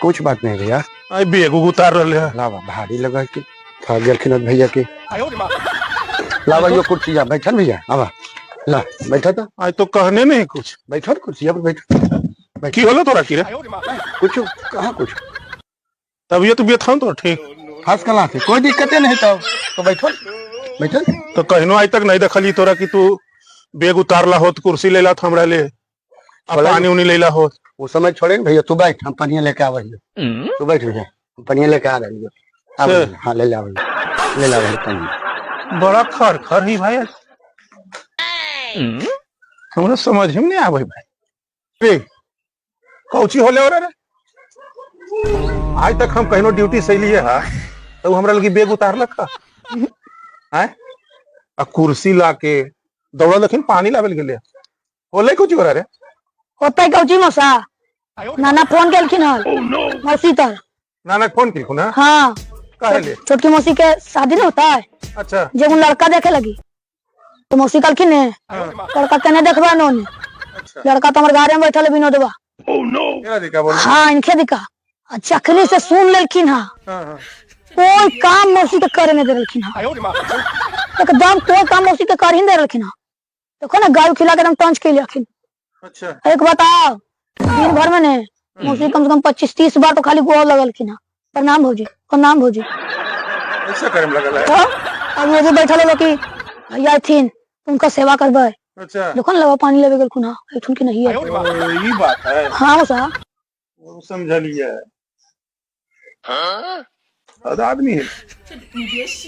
कुछ बात नहीं भैया। बेग उतार रहे हैं। लावा भारी लगा के थक गया भैया के। लावा यो कुर्सी जा बैठा भैया। आवा ला बैठा था। आज तो कहने नहीं कुछ। बैठो कुर्सी पर बैठो। की होलो तोरा की रे? कुछ कहाँ कुछ तबीयत था तो ठीक फर्स्ट क्लास है, कोई दिक्कत नहीं। तो बैठो बैठो। तो कहनो आज तक नहीं देखली तोरा कि तू बेग उतारला होत कुर्सी लेला था हमरा ले पानी उनी लेला होत। वो समय छोड़े भैया, तू बैठ हम पनिया लेके आवे। तू बैठ भैया, पनिया लेके आ रही है। हाँ ले ला ले ला पनिया। बड़ा खर खर ही भाई हमरा समझ में नहीं आवे भाई। कौची होले रे? आज तक हम कहनो ड्यूटी से लिए हा तो हमरा लगी बेग उतार लखा है कुर्सी लाके दौड़ा लेकिन पानी लावेल गेले होले कुछ हो रे? होता कौची मौसा नाना फोन केलखिन हल मौसी तर नाना फोन की ना। हाँ काहे छोटकी मौसी के शादी नहीं होता है। अच्छा जब उन लड़का देखे लगी तो मौसी कहलखिन है लड़का केने देखबा नोने। अच्छा लड़का तो हमारे गाड़ी में बैठल विनोदबा। हाँ इनके दिखा चखली से सुन लेलखिन। हाँ कोई काम मौसी के करे नहीं दे रखिन। एकदम कोई काम मौसी के कर ही दे रखिन। देखो ना गाय खिला के एकदम टंच के लिया। अच्छा एक बताओ दिन भर में ने मौसी कम से कम 25-30 बार तो खाली गोल लगलखिन। प्रणाम भौजी प्रणाम भौजी। ऐसा करे में लगल है। तो अब ये जो बैठल हो कि भैया थीन उनका सेवा करबे। अच्छा देखो ना लवा पानी लेवे गेलखुन। हां एठुन की नहीं है। ये बात है। हां मौसा वो समझ लिया है। हां अद आदमी है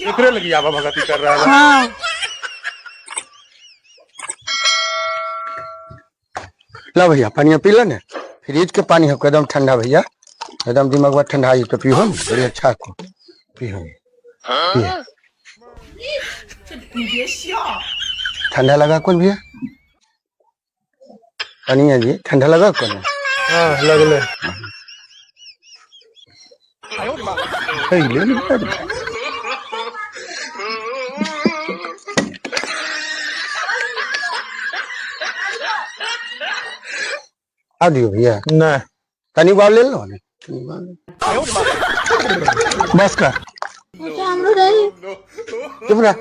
एकरे लगी आवा भगती कर रहा है। हां ला भैया पानी पी लो ना। फ्रिज के पानी है एकदम ठंडा भैया, एकदम दिमाग में ठंडा आई तो पियो बड़ी अच्छा को पियो। ठंडा लगा कौन भैया? पानी है जी ठंडा लगा कौन? हां लगले ले आ दियो भैया। नहीं तनी बाल ले लो ना बस का चुप रह।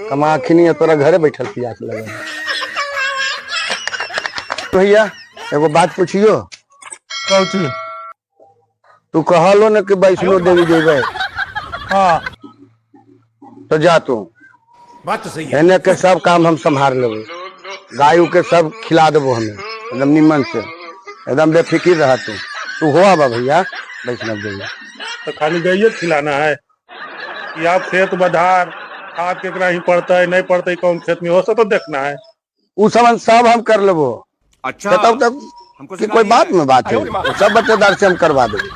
कमा खिनी तोरा घरे बैठल पियास लगा। भैया एगो बात पूछियो। कौची? तू कहलो न कि वैष्णो देवी जेबे। हाँ तो जा तू बात तो सही है। एने के सब काम हम संभाल लेबे। गायू के सब खिला देबो हमें एकदम निमन से, एकदम बेफिक्र रहा तू हो आबा भैया वैष्णव देवी। तो खाली गइए खिलाना है कि आप खेत बधार खाद केकरा ही पड़ता है नहीं पड़ता है कौन खेत में हो सब तो देखना है। उ सब हम कर लेबो। अच्छा तब तक कि कोई बात में बात है, वो सब बच्चेदार से हम करवा देंगे।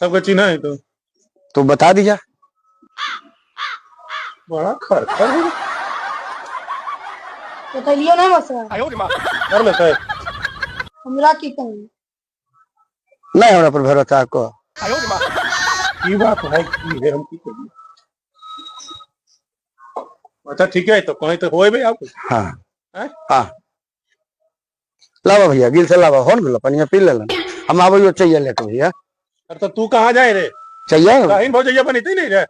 सबका चिन्ह है तो बता दीजिए। बड़ा खर खर बताइए ना मौसा कर लेते है। हमरा की कहूं नहीं हमरा पर भरोसा को की बात है की है हम की करिए। अच्छा ठीक है तो कहीं तो होए भाई आप। हाँ हैं? हाँ लावा भैया गिल से लावा हो न पनिया पी लेलन। हम आवे चाहिए लेके भैया। अरे तो तू कहाँ जाए रे? चाहिए राहीन भौजैया बनी थी नहीं रे?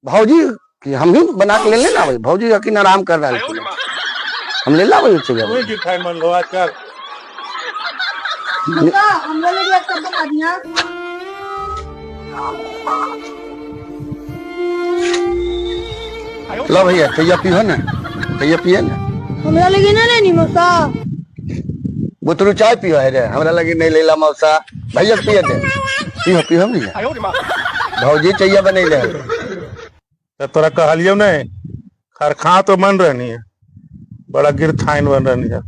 भौजी कि हम ही बना के ले लेना भाई। भौजी यकीन आराम कर रहा है हम ले ला वही चाहिए। तू की खाए मन लो आजकल। हमरा लगे एक कप बना दिया। लो भैया चाहिए पियो ना, चाहिए पिए ना। हमरा लगे ना लेनी मौसा। बुतरू चाय पियो है रे, हमरा लगी नहीं लेला मौसा। भैया पिए दे पियो पियो भैया। भौजी चाहिए बने ले तो तोरा कहलियो नहीं खरखा तो मन रहनी है बड़ा गिरथाइन बन रहनी है।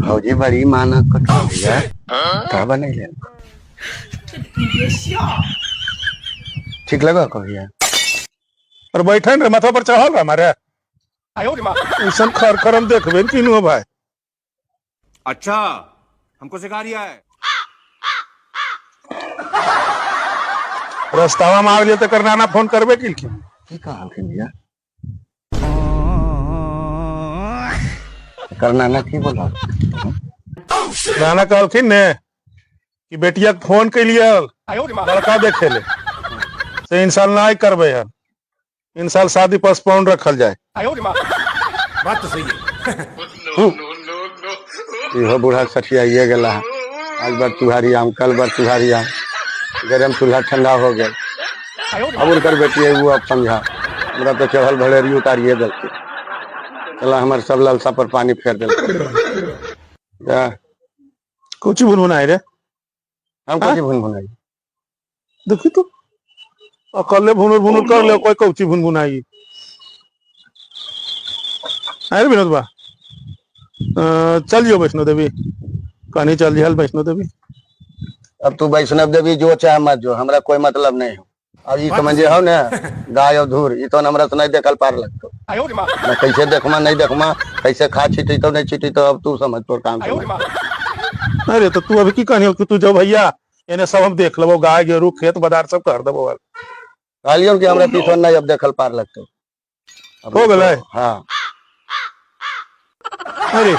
भौजी बड़ी माना कटो भैया का बने ले ठीक लगा को भैया। और बैठे रे माथा पर चढ़ल बा हमारे ऐसा खर खर हम देखबे किनु भाई। अच्छा हमको सिखा रिया है। रास्तावा में आगे तो करना ना फोन करबे की कहा भैया करना ना की बोला। राना कहलखिन ने कि बेटिया के फोन के लिए लड़का देखे ले से इन साल ना करबे हन, इन साल शादी पोस्टपोन रखल जाए। बात तो सही है। इहो बूढ़ा सठियाइए गेला है। आज बार तुहारी आम, कल बार तुहारी आम, गरम चूल्हा ठंडा हो गया। अब उनकर बेटी है वो अब समझा, हमरा तो चढ़ल भलेरी उतारिए देलके, चला हमारे सब लालसा पर पानी फेर देलके। कुछ भुनभुनाई रे, हम कुछ भुनभुनाई देखी तो अकले भुनुर भुनुर कर ले, कोई कौची भुनभुनाई। अरे विनोद बा चल जियो वैष्णो देवी, कहीं चल जिहल वैष्णो देवी। अब तू वैष्णव देवी जो चाहे मत जो, हमरा कोई मतलब नहीं हो। अब ये समझे हो ना, गाय और धूर ये तो हमरा से नहीं देखल पार लगतो। मैं कैसे देखमा नहीं देखमा, कैसे खा छिटी तो नहीं छिटी तो अब तू समझ तोर काम। अरे तो तू अभी की कहनी कि तू जो भैया इन्हें सब हम देख लो, गाय गेरू खेत बदार सब कर देबो। कहलियो कि हमरा पीछे नहीं अब देखल पार लगतो। हो गए। हाँ अरे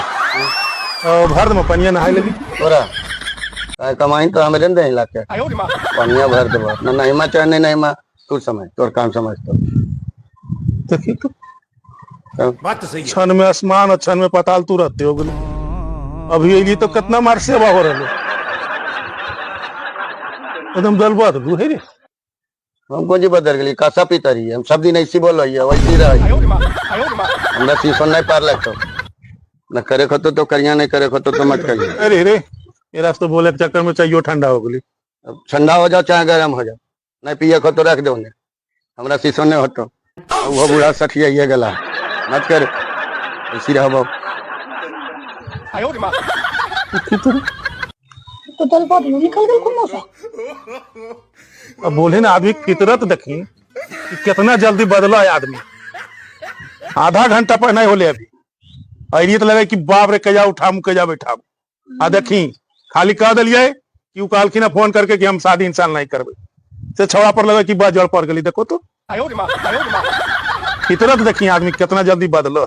भर में पनिया नहाए लगी तोरा काय कमाई तो हमें दे लाके पनिया भर देबो ना, नहीं मा चाहे नहीं मा तू समझ तोर काम समझ तो। देखी तो बात तो सही है। क्षण में आसमान और क्षण में पाताल तू रहते हो गए। अभी ये तो कितना मार सेवा हो रहा है, एकदम दलबा तो है रे। हमको जी बदल गई कासा पीता रही है, हम सब दिन ऐसी बोल रही है वैसी रही। हमरा शीशो नहीं पार लगता, न करे खतो तो करिया, नहीं करे खतो तो मत करिए। अरे रे ये रास्ते बोले के चक्कर में चाहिए ठंडा हो गई। अब ठंडा हो जाओ चाहे गर्म हो जाओ, नहीं पिए खतो रख दो ने, हमरा शीशो नहीं होतो। वो बूढ़ा सठिया गला मत कर ऐसी रहो। तो दलपत में निकल गई कौन सा। अब बोले ना आदमी फितरत देखी कि कितना जल्दी बदला है आदमी। आधा घंटा पर नहीं होले अभी और ये तो लगे कि बाप रे कजा उठाम कजा बैठाम। आ देखी खाली कह दिलिए कि कहलखिन फोन करके कि हम शादी इंसान नहीं करबे, से छौड़ा पर लगे कि बा जड़ पड़ गई। देखो तो फितरत देखी आदमी कितना जल्दी बदलो।